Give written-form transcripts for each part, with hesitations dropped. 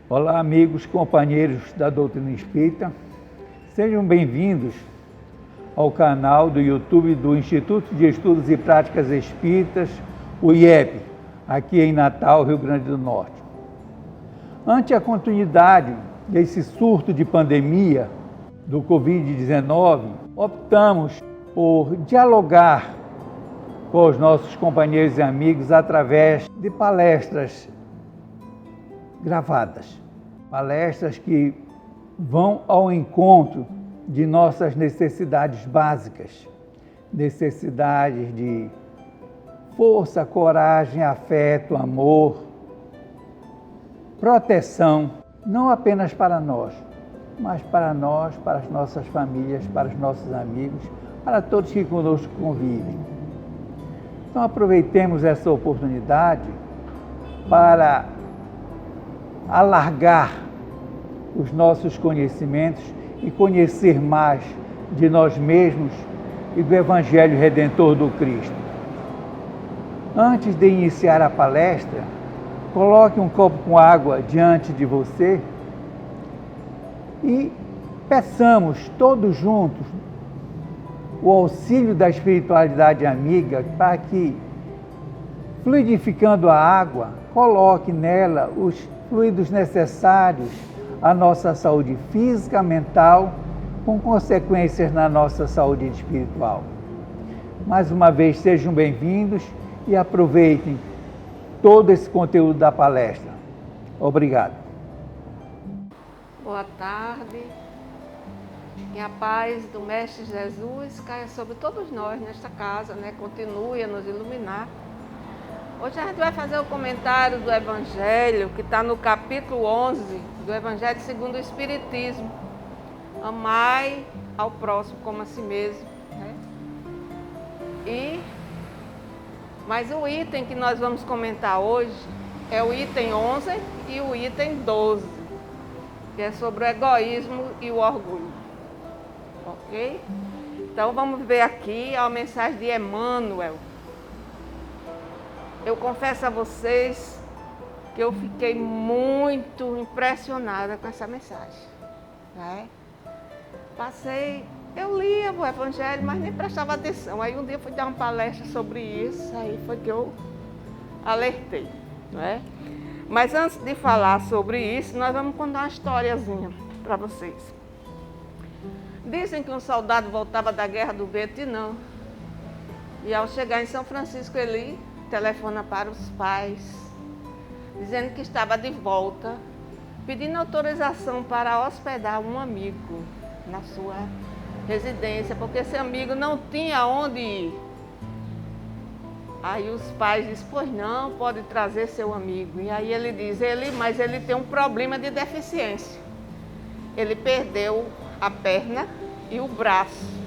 Olá, amigos, companheiros da doutrina espírita, sejam bem-vindos ao canal do YouTube do Instituto de Estudos e Práticas Espíritas, o IEP, aqui em Natal, Rio Grande do Norte. Ante a continuidade desse surto de pandemia do Covid-19, optamos por dialogar com os nossos companheiros e amigos através de palestras gravadas, palestras que vão ao encontro de nossas necessidades básicas, necessidades de força, coragem, afeto, amor, proteção, não apenas para nós, mas para nós, para as nossas famílias, para os nossos amigos, para todos que conosco convivem. Então aproveitemos essa oportunidade para alargar os nossos conhecimentos e conhecer mais de nós mesmos e do Evangelho Redentor do Cristo. Antes de iniciar a palestra, coloque um copo com água diante de você e peçamos todos juntos o auxílio da espiritualidade amiga para que, fluidificando a água, coloque nela os fluidos necessários à nossa saúde física, mental, com consequências na nossa saúde espiritual. Mais uma vez, sejam bem-vindos e aproveitem todo esse conteúdo da palestra. Obrigado. Boa tarde. Que a paz do Mestre Jesus caia sobre todos nós nesta casa, Continue a nos iluminar. Hoje a gente vai fazer o comentário do Evangelho, que está no capítulo 11 do Evangelho segundo o Espiritismo. Amai ao próximo como a si mesmo. Mas o item que nós vamos comentar hoje é o item 11 e o item 12, que é sobre o egoísmo e o orgulho. Ok? Então vamos ver aqui a mensagem de Emmanuel. Eu confesso a vocês que eu fiquei muito impressionada com essa mensagem. Eu lia o Evangelho, mas nem prestava atenção. Aí um dia eu fui dar uma palestra sobre isso, aí foi que eu alertei. Mas antes de falar sobre isso, nós vamos contar uma historiazinha para vocês. Dizem que um soldado voltava da guerra do Vietnã e ao chegar em São Francisco ele telefona para os pais, dizendo que estava de volta, pedindo autorização para hospedar um amigo na sua residência, porque esse amigo não tinha onde ir. Aí os pais dizem, pois não, pode trazer seu amigo. E aí ele diz, mas ele tem um problema de deficiência. Ele perdeu a perna e o braço.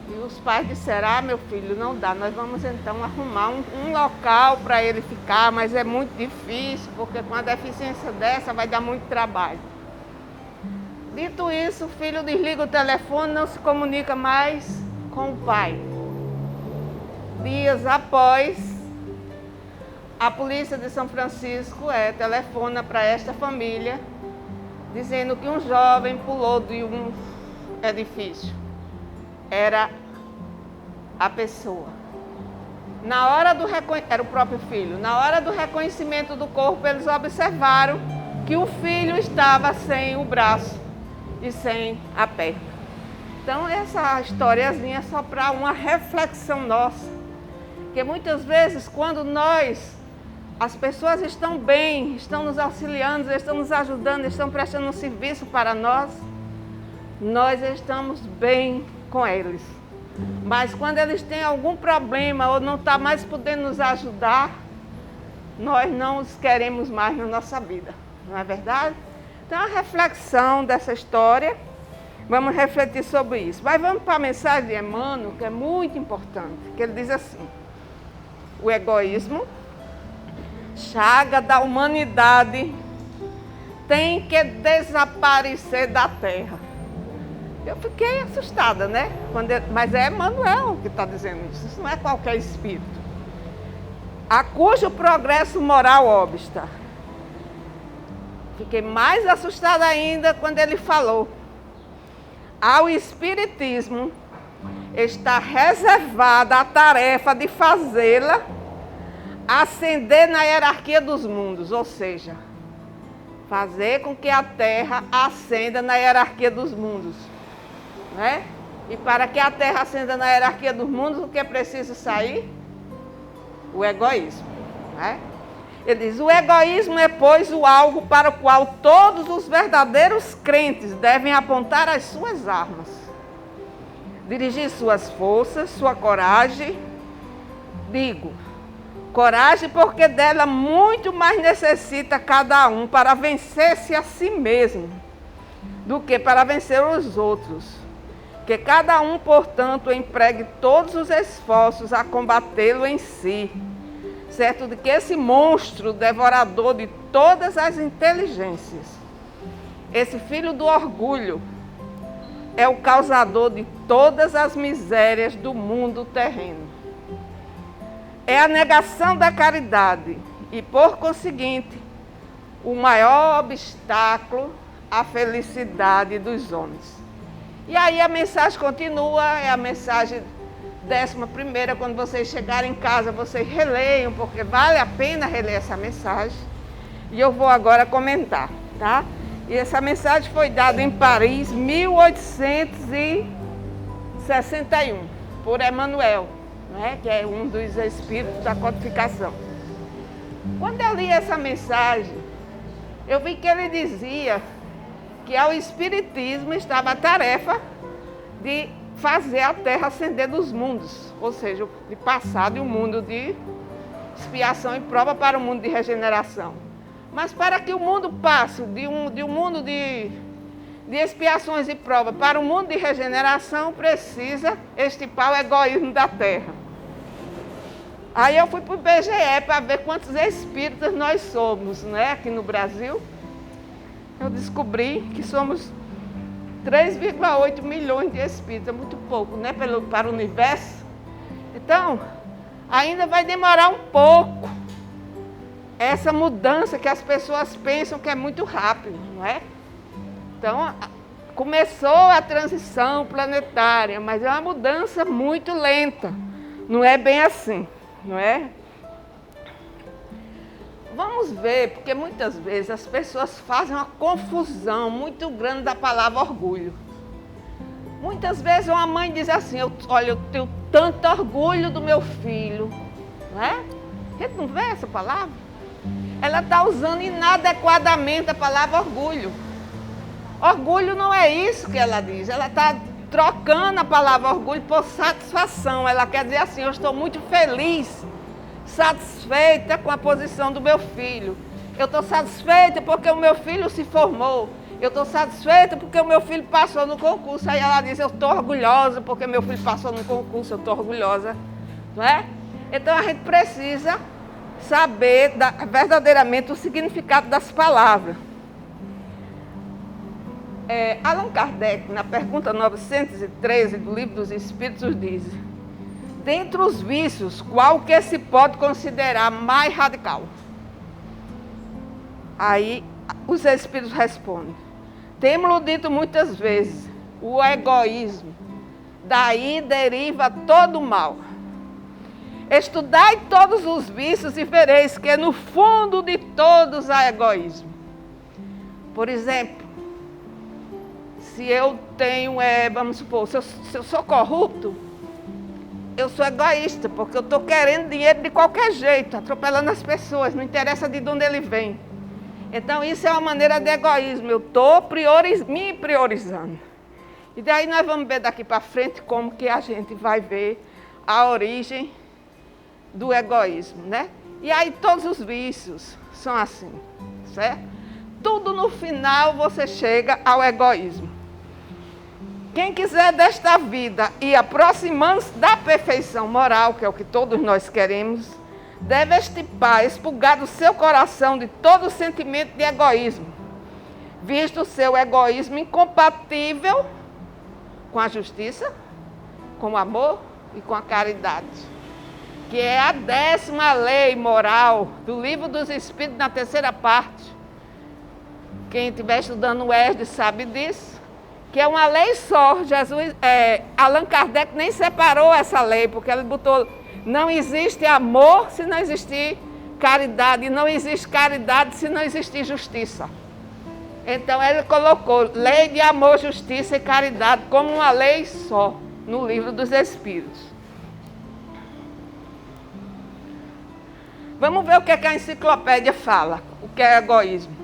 E os pais disseram, meu filho, não dá, nós vamos então arrumar um local para ele ficar, mas é muito difícil, porque com a deficiência dessa vai dar muito trabalho. Dito isso, o filho desliga o telefone, não se comunica mais com o pai. Dias após, a polícia de São Francisco telefona para esta família, dizendo que um jovem pulou de um edifício. Era a pessoa. Era o próprio filho. Na hora do reconhecimento do corpo, eles observaram que o filho estava sem o braço e sem a perna. Então, essa historiazinha é só para uma reflexão nossa. Porque muitas vezes, quando as pessoas estão bem, estão nos auxiliando, estão nos ajudando, estão prestando um serviço para nós estamos bem com eles. Mas quando eles têm algum problema ou não estão mais podendo nos ajudar, nós não os queremos mais na nossa vida, não é verdade? Então, a reflexão dessa história, vamos refletir sobre isso. Mas vamos para a mensagem de Emmanuel, que é muito importante, que ele diz assim: o egoísmo, chaga da humanidade, tem que desaparecer da terra. Eu fiquei assustada, né? Mas é Emmanuel que está dizendo isso não é qualquer espírito. A cujo progresso moral obsta. Fiquei mais assustada ainda quando ele falou: ao Espiritismo está reservada a tarefa de fazê-la ascender na hierarquia dos mundos, ou seja, fazer com que a Terra ascenda na hierarquia dos mundos, né? E para que a Terra ascenda na hierarquia dos mundos, o que é preciso sair? O egoísmo, né? Ele diz: o egoísmo é, pois, o algo para o qual todos os verdadeiros crentes devem apontar as suas armas, dirigir suas forças, sua coragem. Digo, coragem porque dela muito mais necessita cada um para vencer-se a si mesmo do que para vencer os outros. Que cada um, portanto, empregue todos os esforços a combatê-lo em si, certo de que esse monstro devorador de todas as inteligências, esse filho do orgulho, é o causador de todas as misérias do mundo terreno. É a negação da caridade e, por conseguinte, o maior obstáculo à felicidade dos homens. E aí a mensagem continua, é a mensagem 11ª, quando vocês chegarem em casa, vocês releiam, porque vale a pena reler essa mensagem. E eu vou agora comentar, tá? E essa mensagem foi dada em Paris, 1861, por Emmanuel, né? Que é um dos espíritos da codificação. Quando eu li essa mensagem, eu vi que ele dizia que ao Espiritismo estava a tarefa de fazer a Terra ascender dos mundos, ou seja, de passar de um mundo de expiação e prova para um mundo de regeneração. Mas para que o mundo passe de um mundo de expiações e prova para um mundo de regeneração, precisa extirpar o egoísmo da Terra. Aí eu fui para o IBGE para ver quantos espíritas nós somos, né, aqui no Brasil. Eu descobri que somos 3,8 milhões de espíritos, é muito pouco, né, para o universo. Então, ainda vai demorar um pouco essa mudança que as pessoas pensam que é muito rápido, não é? Então, começou a transição planetária, mas é uma mudança muito lenta, não é bem assim, não é? Vamos ver, porque muitas vezes as pessoas fazem uma confusão muito grande da palavra orgulho. Muitas vezes uma mãe diz assim: olha, eu tenho tanto orgulho do meu filho, não é? A gente não vê essa palavra? Ela está usando inadequadamente a palavra orgulho. Orgulho não é isso que ela diz, ela está trocando a palavra orgulho por satisfação. Ela quer dizer assim: eu estou muito feliz, satisfeita com a posição do meu filho. Eu estou satisfeita porque o meu filho se formou. Eu estou satisfeita porque o meu filho passou no concurso. Aí ela diz: eu estou orgulhosa porque meu filho passou no concurso, eu estou orgulhosa. Não é? Então a gente precisa saber verdadeiramente o significado das palavras. Allan Kardec, na pergunta 913 do Livro dos Espíritos, diz: dentre os vícios, qual que se pode considerar mais radical? Aí os Espíritos respondem: temos-lo dito muitas vezes, o egoísmo. Daí deriva todo o mal. Estudai todos os vícios e vereis que no fundo de todos há egoísmo. Por exemplo, se eu tenho, vamos supor, se eu sou corrupto, eu sou egoísta, porque eu estou querendo dinheiro de qualquer jeito, atropelando as pessoas, não interessa de onde ele vem. Então isso é uma maneira de egoísmo, eu estou me priorizando. E daí nós vamos ver daqui para frente como que a gente vai ver a origem do egoísmo, né? E aí todos os vícios são assim, certo? Tudo no final você chega ao egoísmo. Quem quiser desta vida e aproximando-se da perfeição moral, que é o que todos nós queremos, deve extirpar, expurgar do seu coração de todo sentimento de egoísmo, visto o seu egoísmo incompatível com a justiça, com o amor e com a caridade, que é a 10ª lei moral do Livro dos Espíritos, na 3ª parte. Quem estiver estudando o ERD sabe disso, que é uma lei só. Allan Kardec nem separou essa lei, porque ele botou: não existe amor se não existir caridade, e não existe caridade se não existir justiça. Então ele colocou lei de amor, justiça e caridade como uma lei só no Livro dos Espíritos. Vamos ver o que a enciclopédia fala, o que é egoísmo.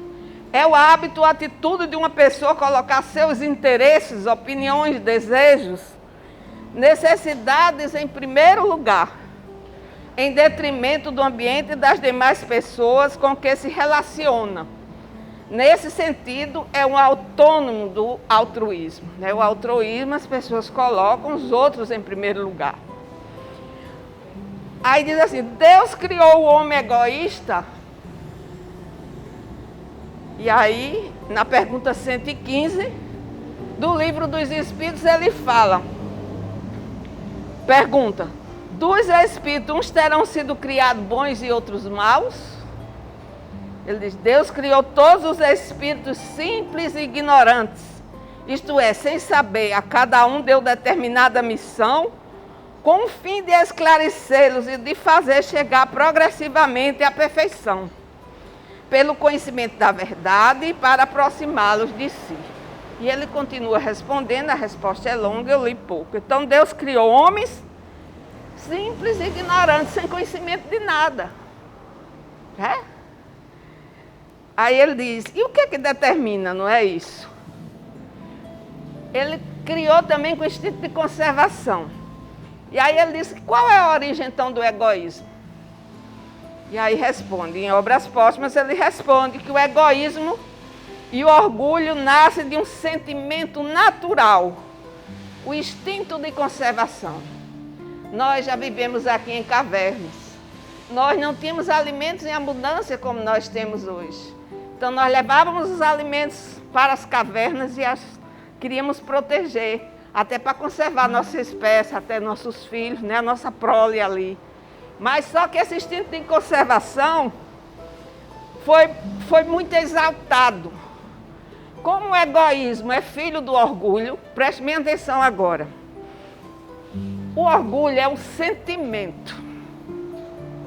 É o hábito ou atitude de uma pessoa colocar seus interesses, opiniões, desejos, necessidades em primeiro lugar, em detrimento do ambiente e das demais pessoas com que se relaciona. Nesse sentido, é um autônomo do altruísmo. O altruísmo, as pessoas colocam os outros em primeiro lugar. Aí diz assim: Deus criou o homem egoísta. E aí, na pergunta 115 do Livro dos Espíritos, ele fala, pergunta: dos espíritos, uns terão sido criados bons e outros maus? Ele diz: Deus criou todos os espíritos simples e ignorantes, isto é, sem saber, a cada um deu determinada missão, com o fim de esclarecê-los e de fazer chegar progressivamente à perfeição, pelo conhecimento da verdade e para aproximá-los de si. E ele continua respondendo, a resposta é longa, eu li pouco. Então Deus criou homens simples e ignorantes, sem conhecimento de nada. Aí ele diz: e o que é que determina, não é isso? Ele criou também com instinto de conservação. E aí ele diz: qual é a origem então do egoísmo? E aí responde, em Obras Póstumas ele responde que o egoísmo e o orgulho nascem de um sentimento natural, o instinto de conservação. Nós já vivemos aqui em cavernas. Nós não tínhamos alimentos em abundância como nós temos hoje. Então nós levávamos os alimentos para as cavernas e queríamos proteger, até para conservar nossa espécie, até nossos filhos, a nossa prole ali. Mas só que esse instinto de conservação foi muito exaltado. Como o egoísmo é filho do orgulho, preste minha atenção agora. O orgulho é um sentimento.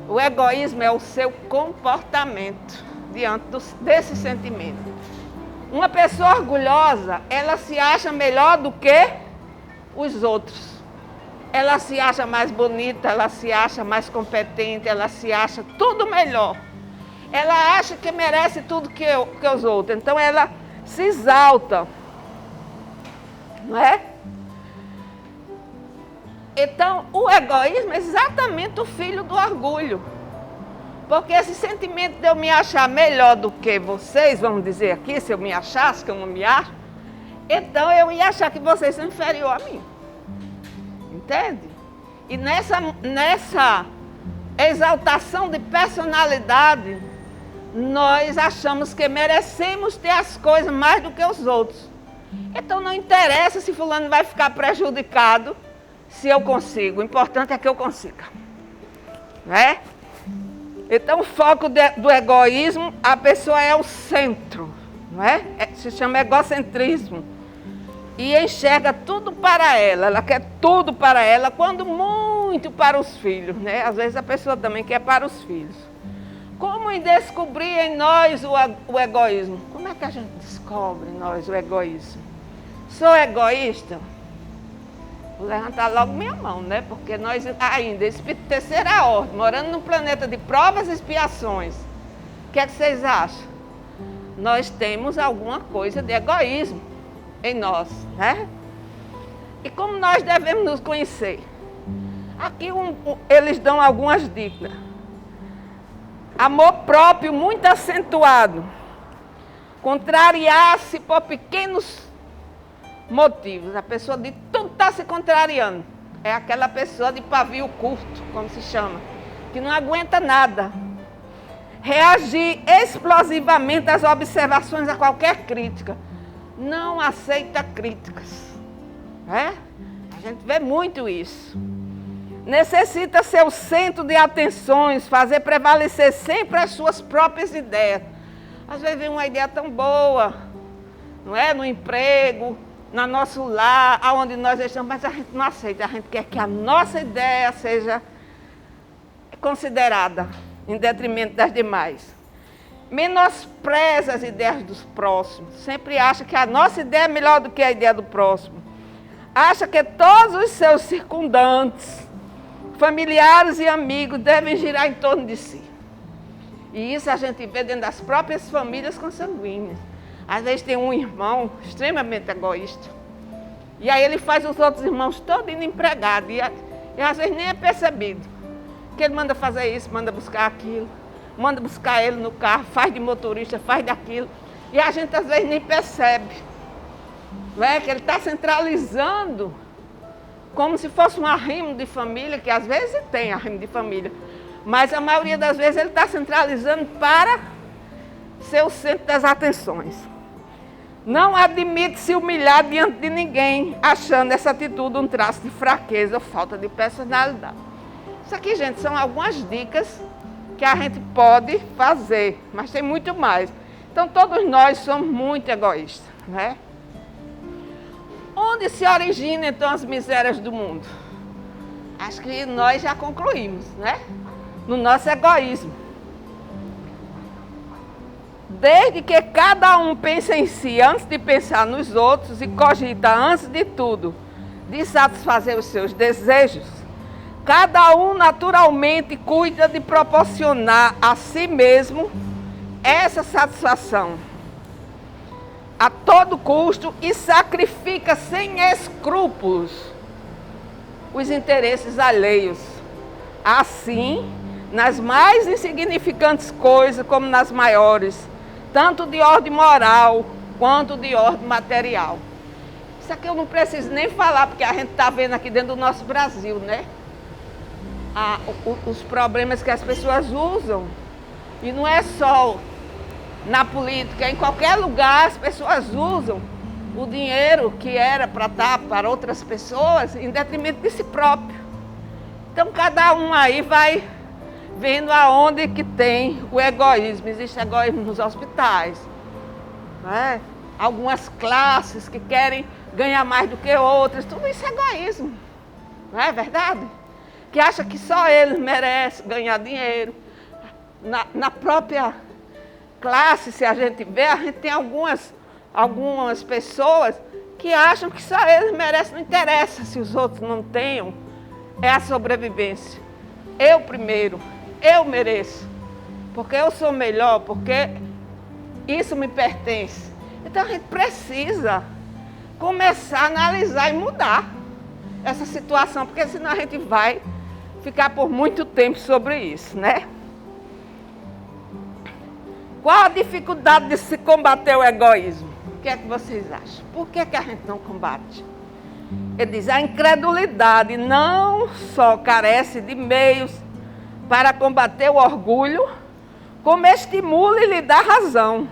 O egoísmo é o seu comportamento diante desse sentimento. Uma pessoa orgulhosa, ela se acha melhor do que os outros. Ela se acha mais bonita, ela se acha mais competente, ela se acha tudo melhor. Ela acha que merece tudo que os outros. Então ela se exalta. Não é? Então o egoísmo é exatamente o filho do orgulho. Porque esse sentimento de eu me achar melhor do que vocês, vamos dizer aqui, se eu me achasse, que eu não me acho, então eu ia achar que vocês são inferiores a mim. Entende? E nessa exaltação de personalidade, nós achamos que merecemos ter as coisas mais do que os outros. Então não interessa se fulano vai ficar prejudicado, se eu consigo. O importante é que eu consiga. Né? Então o foco do egoísmo, a pessoa é o centro. Não é? Se chama egocentrismo. E enxerga tudo para ela quer tudo para ela, quando muito para os filhos, né? Às vezes a pessoa também quer para os filhos. Como descobrir em nós o egoísmo? Como é que a gente descobre em nós o egoísmo? Sou egoísta? Vou levantar logo minha mão, né? Porque nós ainda, espírito de terceira ordem, morando num planeta de provas e expiações, o que é que vocês acham? Nós temos alguma coisa de egoísmo em nós, né? E como nós devemos nos conhecer? Aqui eles dão algumas dicas. Amor próprio muito acentuado. Contrariar-se por pequenos motivos. A pessoa de tudo está se contrariando. É aquela pessoa de pavio curto, como se chama, que não aguenta nada. reagir explosivamente às observações, a qualquer crítica. Não aceita críticas. A gente vê muito isso. Necessita ser o centro de atenções, fazer prevalecer sempre as suas próprias ideias. Às vezes vem uma ideia tão boa, não é? No emprego, no nosso lar, aonde nós estamos, mas a gente não aceita. A gente quer que a nossa ideia seja considerada em detrimento das demais. Menospreza as ideias dos próximos. Sempre acha que a nossa ideia é melhor do que a ideia do próximo. Acha que todos os seus circundantes, familiares e amigos devem girar em torno de si. E isso a gente vê dentro das próprias famílias consanguíneas. Às vezes tem um irmão extremamente egoísta. E aí ele faz os outros irmãos todos indo empregados. E às vezes nem é percebido. Que ele manda fazer isso, manda buscar aquilo. Manda buscar ele no carro, faz de motorista, faz daquilo. E a gente às vezes nem percebe. Não é? Que ele está centralizando como se fosse um arrimo de família, que às vezes tem arrimo de família. Mas a maioria das vezes ele está centralizando para ser o centro das atenções. Não admite se humilhar diante de ninguém, achando essa atitude um traço de fraqueza ou falta de personalidade. Isso aqui, gente, são algumas dicas que a gente pode fazer, mas tem muito mais. Então, todos nós somos muito egoístas, né? Onde se originam, então, as misérias do mundo? Acho que nós já concluímos, né? No nosso egoísmo. Desde que cada um pensa em si antes de pensar nos outros e cogita antes de tudo de satisfazer os seus desejos, cada um naturalmente cuida de proporcionar a si mesmo essa satisfação a todo custo e sacrifica sem escrúpulos os interesses alheios. Assim, nas mais insignificantes coisas como nas maiores, tanto de ordem moral quanto de ordem material. Isso aqui eu não preciso nem falar, porque a gente está vendo aqui dentro do nosso Brasil, né? Os problemas que as pessoas usam. E não é só na política, em qualquer lugar as pessoas usam o dinheiro que era para dar para outras pessoas em detrimento de si próprio. Então cada um aí vai vendo aonde que tem o egoísmo. Existe egoísmo nos hospitais, né? Algumas classes que querem ganhar mais do que outras, tudo isso é egoísmo, não é verdade? Que acha que só eles merecem ganhar dinheiro. Na própria classe, se a gente vê, a gente tem algumas pessoas que acham que só eles merecem, não interessa se os outros não tenham, é a sobrevivência. Eu primeiro, eu mereço, porque eu sou melhor, porque isso me pertence. Então a gente precisa começar a analisar e mudar essa situação, porque senão a gente vai ficar por muito tempo sobre isso, né? Qual a dificuldade de se combater o egoísmo? O que é que vocês acham? Por que a gente não combate? Ele diz, a incredulidade não só carece de meios para combater o orgulho, como estimula e lhe dá razão,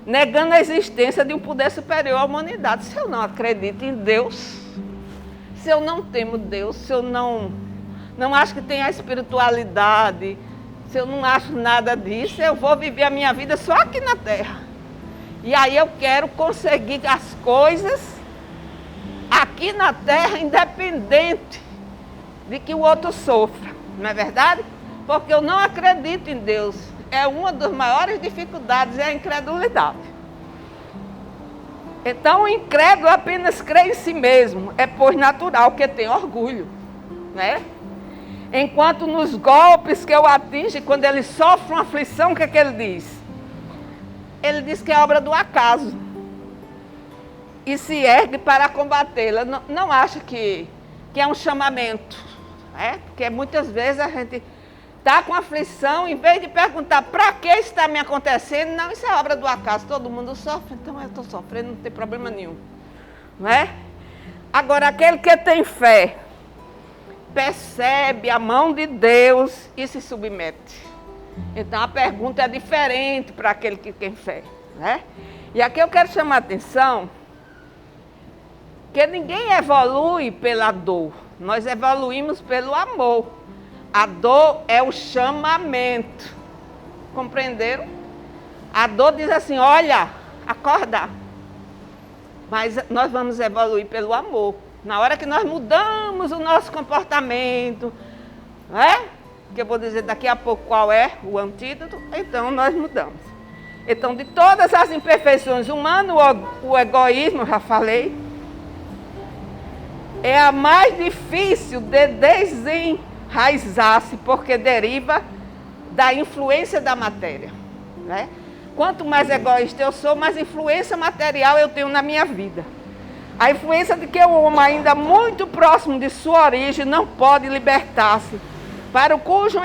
negando a existência de um poder superior à humanidade. Se eu não acredito em Deus, se eu não temo Deus, se eu não acho que tem a espiritualidade, se eu não acho nada disso, eu vou viver a minha vida só aqui na Terra. E aí eu quero conseguir as coisas aqui na Terra, independente de que o outro sofra, não é verdade? Porque eu não acredito em Deus. É uma das maiores dificuldades, é a incredulidade. Então o incrédulo apenas crê em si mesmo, é pois natural que tem orgulho, né? Enquanto nos golpes que o atinge, quando ele sofre uma aflição, o que é que ele diz? Ele diz que é obra do acaso. E se ergue para combatê-la. Não acha que é um chamamento, né? Porque muitas vezes a gente está com aflição, em vez de perguntar para que está me acontecendo, não, isso é obra do acaso, todo mundo sofre, então eu estou sofrendo, não tem problema nenhum. Não é? Agora, aquele que tem fé, percebe a mão de Deus e se submete. Então a pergunta é diferente para aquele que tem fé, né? E aqui eu quero chamar a atenção que ninguém evolui pela dor, nós evoluímos pelo amor. A dor é o chamamento, compreenderam? A dor diz assim, olha, acorda, mas nós vamos evoluir pelo amor. Na hora que nós mudamos o nosso comportamento, né? Que eu vou dizer daqui a pouco qual é o antídoto, então nós mudamos. Então, de todas as imperfeições humanas, o egoísmo, eu já falei, é a mais difícil de desenraizar-se, porque deriva da influência da matéria, né? Quanto mais egoísta eu sou, mais influência material eu tenho na minha vida. A influência de que o homem, ainda muito próximo de sua origem, não pode libertar-se, para o cujo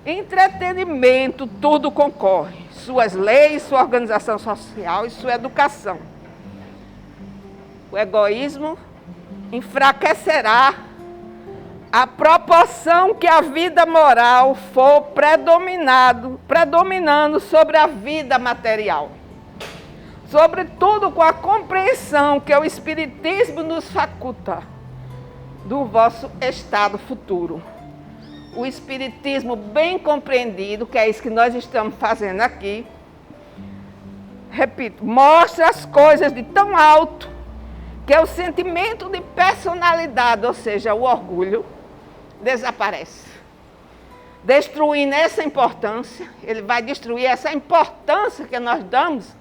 entretenimento tudo concorre. Suas leis, sua organização social e sua educação. O egoísmo enfraquecerá à proporção que a vida moral for predominando sobre a vida material. Sobretudo com a compreensão que o Espiritismo nos faculta do vosso estado futuro. O Espiritismo bem compreendido, que é isso que nós estamos fazendo aqui, repito, mostra as coisas de tão alto que o sentimento de personalidade, ou seja, o orgulho, desaparece. Destruindo essa importância, ele vai destruir essa importância que nós damos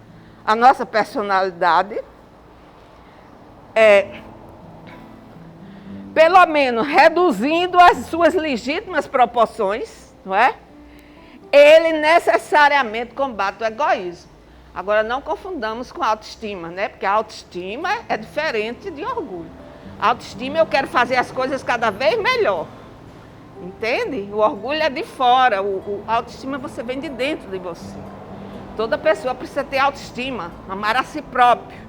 à nossa personalidade, pelo menos reduzindo as suas legítimas proporções, não é? Ele necessariamente combate o egoísmo. Agora, não confundamos com a autoestima, né? Porque a autoestima é diferente de orgulho. A autoestima, eu quero fazer as coisas cada vez melhor. Entende? O orgulho é de fora, a autoestima você vem de dentro de você. Toda pessoa precisa ter autoestima, amar a si próprio.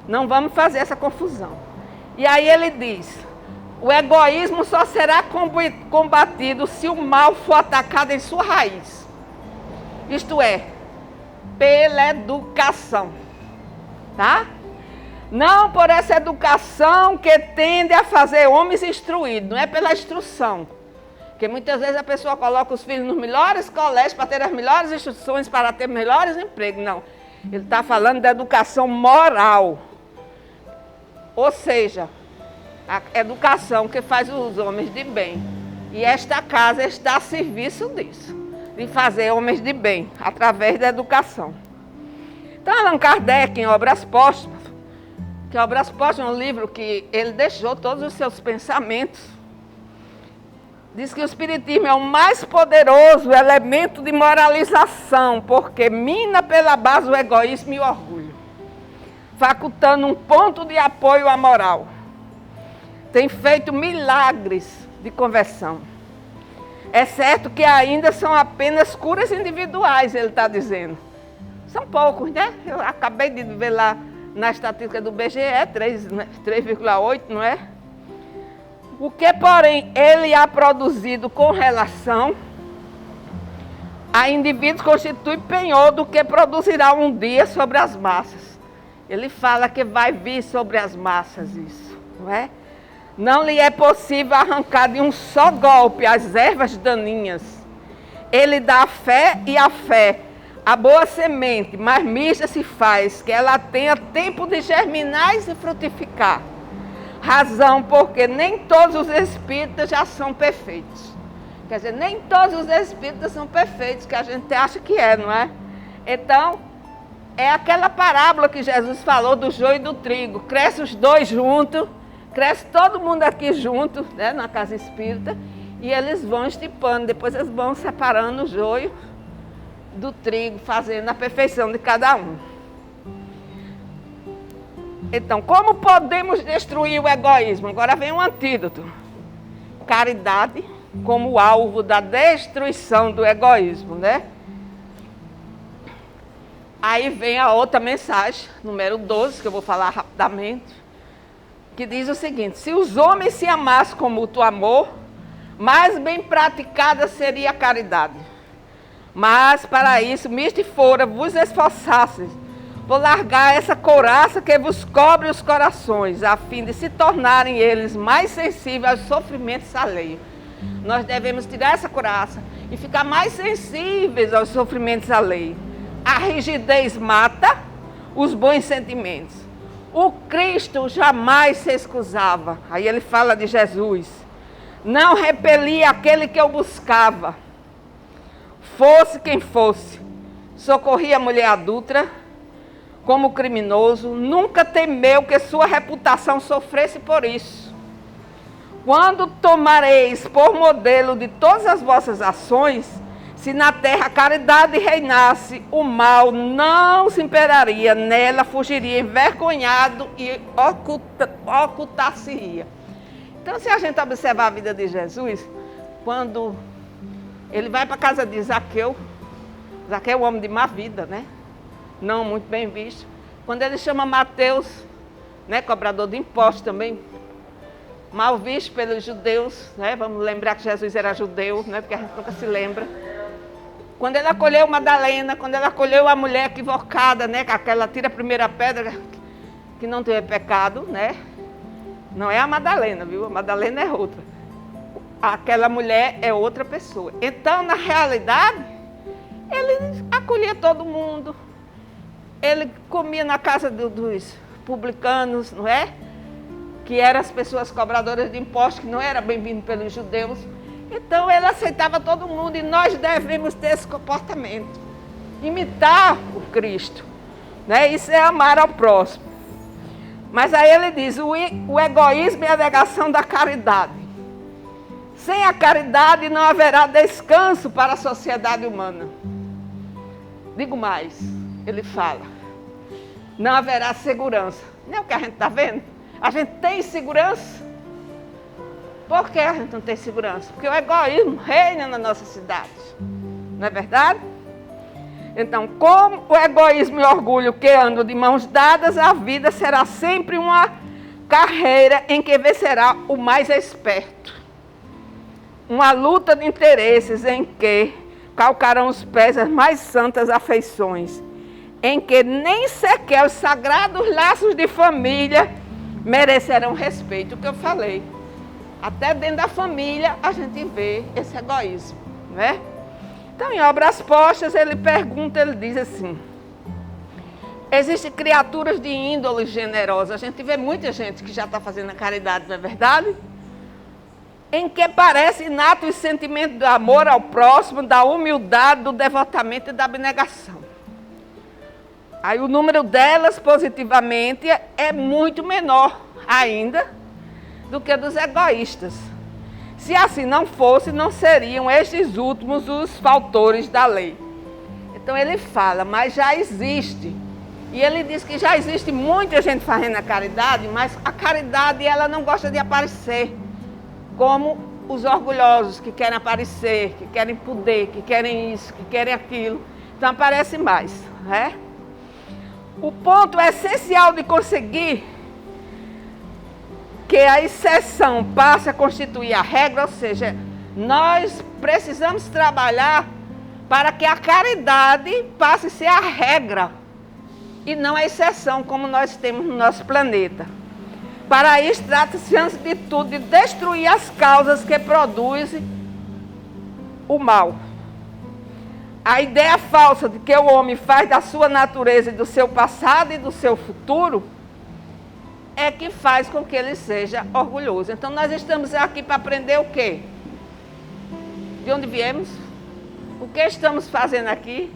Não vamos fazer essa confusão. E aí ele diz, o egoísmo só será combatido se o mal for atacado em sua raiz. Isto é, pela educação, tá? Não por essa educação que tende a fazer homens instruídos, não é pela instrução. Porque muitas vezes a pessoa coloca os filhos nos melhores colégios para ter as melhores instruções, para ter melhores empregos. Não, ele está falando da educação moral. Ou seja, a educação que faz os homens de bem. E esta casa está a serviço disso, de fazer homens de bem, através da educação. Então, Allan Kardec, em Obras Póstumas, que Obras Póstumas é um livro que ele deixou todos os seus pensamentos, diz que o Espiritismo é o mais poderoso elemento de moralização, porque mina pela base o egoísmo e o orgulho, facultando um ponto de apoio à moral. Tem feito milagres de conversão. É certo que ainda são apenas curas individuais, ele está dizendo. São poucos, né? Eu acabei de ver lá na estatística do BGE, 3,8, não é? O que, porém, ele há produzido com relação a indivíduos constitui penhor do que produzirá um dia sobre as massas. Ele fala que vai vir sobre as massas isso, não é? Não lhe é possível arrancar de um só golpe as ervas daninhas. Ele dá a fé e a fé, a boa semente, mas mista se faz, que ela tenha tempo de germinar e se frutificar. Razão porque nem todos os espíritas já são perfeitos. Quer dizer, nem todos os espíritas são perfeitos, que a gente acha que é, não é? Então, é aquela parábola que Jesus falou do joio e do trigo. Cresce os dois juntos, cresce todo mundo aqui junto, né, na casa espírita, e eles vão estipando, depois eles vão separando o joio do trigo, fazendo a perfeição de cada um. Então, como podemos destruir o egoísmo? Agora vem um antídoto. Caridade como alvo da destruição do egoísmo, né? Aí vem a outra mensagem, número 12, que eu vou falar rapidamente, que diz o seguinte: se os homens se amassem com mútuo amor, mais bem praticada seria a caridade. Mas para isso, misto fora, vos esforçasseis por largar essa couraça que vos cobre os corações, a fim de se tornarem eles mais sensíveis aos sofrimentos alheios. Nós devemos tirar essa couraça e ficar mais sensíveis aos sofrimentos alheios. A rigidez mata os bons sentimentos. O Cristo jamais se excusava. Aí ele fala de Jesus. Não repelia aquele que eu buscava. Fosse quem fosse. Socorria a mulher adulta como criminoso. Nunca temeu que sua reputação sofresse por isso. Quando tomareis por modelo de todas as vossas ações, se na terra a caridade reinasse, o mal não se imperaria, nela fugiria envergonhado e ocultar-se-ia. Então, se a gente observar a vida de Jesus, quando ele vai para a casa de Zaqueu, Zaqueu é um homem de má vida, né? Não muito bem visto. Quando ele chama Mateus, né, cobrador de impostos também, mal visto pelos judeus, né? Vamos lembrar que Jesus era judeu, né? Porque a gente nunca se lembra. Quando ele acolheu Madalena, quando ele acolheu a mulher equivocada, né? Aquela tira a primeira pedra, que não teve pecado, né? Não é a Madalena, viu? A Madalena é outra. Aquela mulher é outra pessoa. Então, na realidade, ele acolhia todo mundo. Ele comia na casa dos publicanos, não é? Que eram as pessoas cobradoras de impostos, que não era bem-vindo pelos judeus. Então, ele aceitava todo mundo e nós devemos ter esse comportamento. Imitar o Cristo, né? Isso é amar ao próximo. Mas aí ele diz, o egoísmo é a negação da caridade. Sem a caridade não haverá descanso para a sociedade humana. Digo mais, ele fala, não haverá segurança. Não é o que a gente está vendo? A gente tem segurança? Por que a gente não tem segurança? Porque o egoísmo reina na nossa cidade. Não é verdade? Então, como o egoísmo e o orgulho que andam de mãos dadas, a vida será sempre uma carreira em que vencerá o mais esperto. Uma luta de interesses em que calcarão os pés as mais santas afeições, em que nem sequer os sagrados laços de família merecerão respeito, o que eu falei. Até dentro da família a gente vê esse egoísmo, né? Então, em Obras Postas, ele pergunta, ele diz assim, existem criaturas de índole generosa, a gente vê muita gente que já está fazendo a caridade, não é verdade? Em que parece inato o sentimento do amor ao próximo, da humildade, do devotamento e da abnegação. Aí o número delas, positivamente, é muito menor ainda do que dos egoístas. Se assim não fosse, não seriam estes últimos os faltores da lei. Então ele fala, mas já existe. E ele diz que já existe muita gente fazendo a caridade, mas a caridade ela não gosta de aparecer. Como os orgulhosos que querem aparecer, que querem poder, que querem isso, que querem aquilo. Então aparece mais, né? O ponto essencial de conseguir que a exceção passe a constituir a regra, ou seja, nós precisamos trabalhar para que a caridade passe a ser a regra e não a exceção como nós temos no nosso planeta. Para isso, trata-se, antes de tudo, de destruir as causas que produzem o mal. A ideia falsa de que o homem faz da sua natureza e do seu passado e do seu futuro é que faz com que ele seja orgulhoso. Então, nós estamos aqui para aprender o quê? De onde viemos? O que estamos fazendo aqui?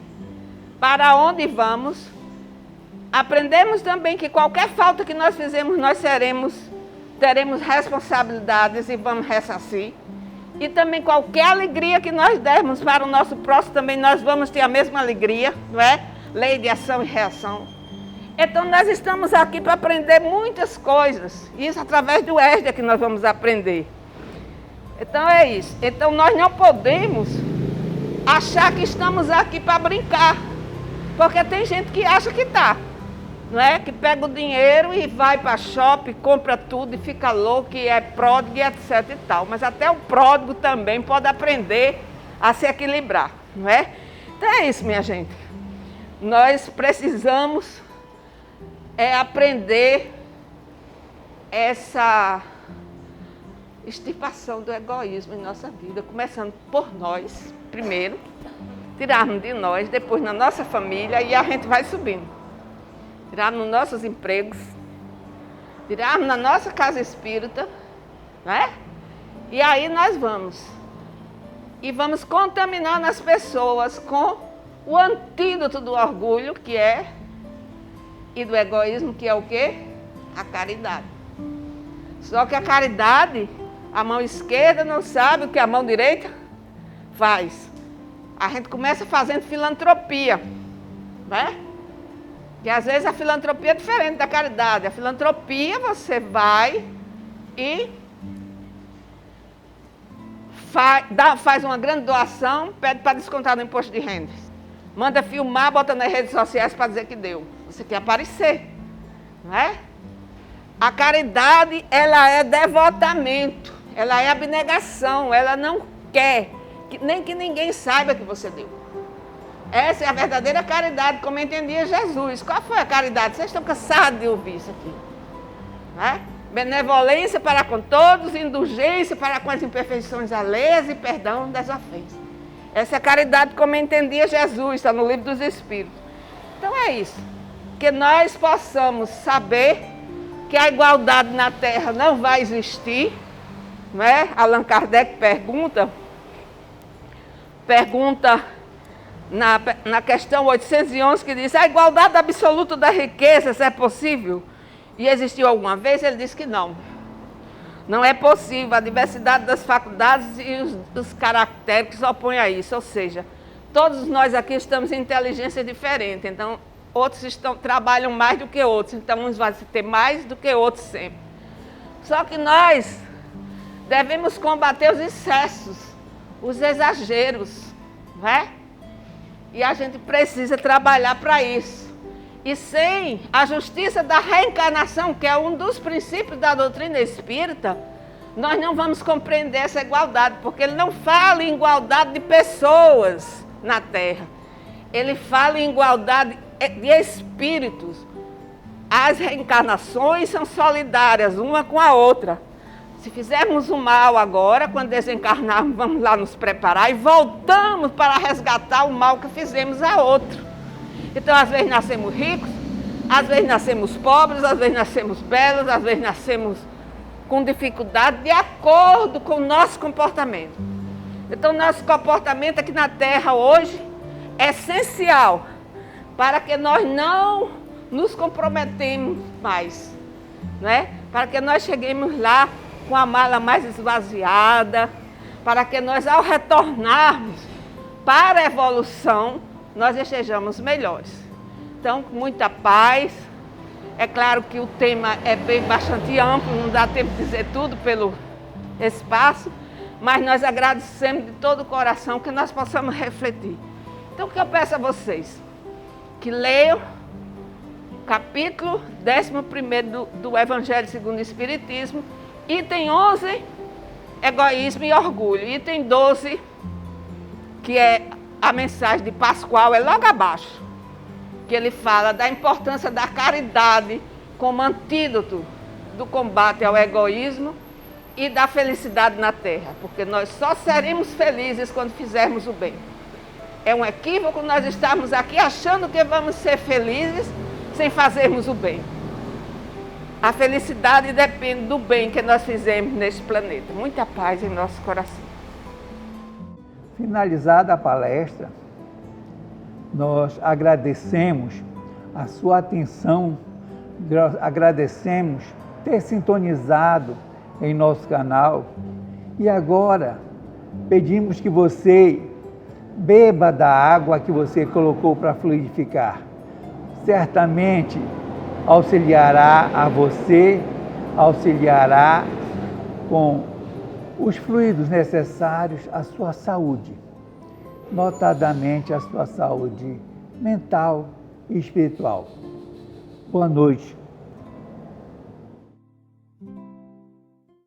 Para onde vamos? Aprendemos também que qualquer falta que nós fizemos, nós teremos responsabilidades e vamos ressarcir. E também qualquer alegria que nós dermos para o nosso próximo, também nós vamos ter a mesma alegria, não é? Lei de ação e reação. Então nós estamos aqui para aprender muitas coisas. Isso através do ESDA que nós vamos aprender. Então é isso. Então nós não podemos achar que estamos aqui para brincar. Porque tem gente que acha que está. Não é? Que pega o dinheiro e vai para shopping, compra tudo e fica louco, e é pródigo, e etc e tal. Mas até o pródigo também pode aprender a se equilibrar, não é? Então é isso, minha gente. Nós precisamos aprender essa extirpação do egoísmo em nossa vida, começando por nós, primeiro, tirarmos de nós, depois na nossa família, e a gente vai subindo. Tirarmos nos nossos empregos, tirarmos na nossa casa espírita, né? E aí nós vamos. E vamos contaminando as pessoas com o antídoto do orgulho, que é, e do egoísmo, que é o quê? A caridade. Só que a caridade, a mão esquerda não sabe o que a mão direita faz. A gente começa fazendo filantropia, né? Que às vezes a filantropia é diferente da caridade. A filantropia você vai e faz uma grande doação, pede para descontar no imposto de renda. Manda filmar, bota nas redes sociais para dizer que deu. Você quer aparecer, não é? A caridade, ela é devotamento, ela é abnegação, ela não quer nem que ninguém saiba que você deu. Essa é a verdadeira caridade, como entendia Jesus. Qual foi a caridade? Vocês estão cansados de ouvir isso aqui, não é? Benevolência para com todos, indulgência para com as imperfeições alheias e perdão das ofensas. Essa é a caridade como entendia Jesus, está no Livro dos Espíritos. Então é isso, que nós possamos saber que a igualdade na Terra não vai existir, não é? Allan Kardec pergunta na questão 811, que diz: a igualdade absoluta das riquezas é possível? E existiu alguma vez? Ele disse que não. Não é possível. A diversidade das faculdades e os caracteres que se opõem a isso. Ou seja, todos nós aqui estamos em inteligência diferente. Então, outros trabalham mais do que outros. Então, uns vão ter mais do que outros sempre. Só que nós devemos combater os excessos, os exageros, não é? E a gente precisa trabalhar para isso. E sem a justiça da reencarnação, que é um dos princípios da doutrina espírita, nós não vamos compreender essa igualdade, porque ele não fala em igualdade de pessoas na Terra. Ele fala em igualdade de espíritos. As reencarnações são solidárias, uma com a outra. Se fizermos o mal agora, quando desencarnarmos, vamos lá nos preparar e voltamos para resgatar o mal que fizemos a outro. Então, às vezes nascemos ricos, às vezes nascemos pobres, às vezes nascemos belos, às vezes nascemos com dificuldade, de acordo com o nosso comportamento. Então, nosso comportamento aqui na Terra hoje é essencial para que nós não nos comprometemos mais, né? Para que nós cheguemos lá com a mala mais esvaziada, para que nós, ao retornarmos para a evolução, nós estejamos melhores. Então, com muita paz. É claro que o tema é bastante amplo, não dá tempo de dizer tudo pelo espaço, mas nós agradecemos de todo o coração que nós possamos refletir. Então, o que eu peço a vocês? Que leiam o capítulo 11º do Evangelho segundo o Espiritismo, item 11, egoísmo e orgulho. Item 12, que é a mensagem de Pascoal, é logo abaixo, que ele fala da importância da caridade como antídoto do combate ao egoísmo e da felicidade na Terra, porque nós só seremos felizes quando fizermos o bem. É um equívoco nós estarmos aqui achando que vamos ser felizes sem fazermos o bem. A felicidade depende do bem que nós fizemos neste planeta. Muita paz em nosso coração. Finalizada a palestra, nós agradecemos a sua atenção, agradecemos ter sintonizado em nosso canal e agora pedimos que você beba da água que você colocou para fluidificar. Certamente auxiliará a você, auxiliará com os fluidos necessários à sua saúde, notadamente a sua saúde mental e espiritual. Boa noite.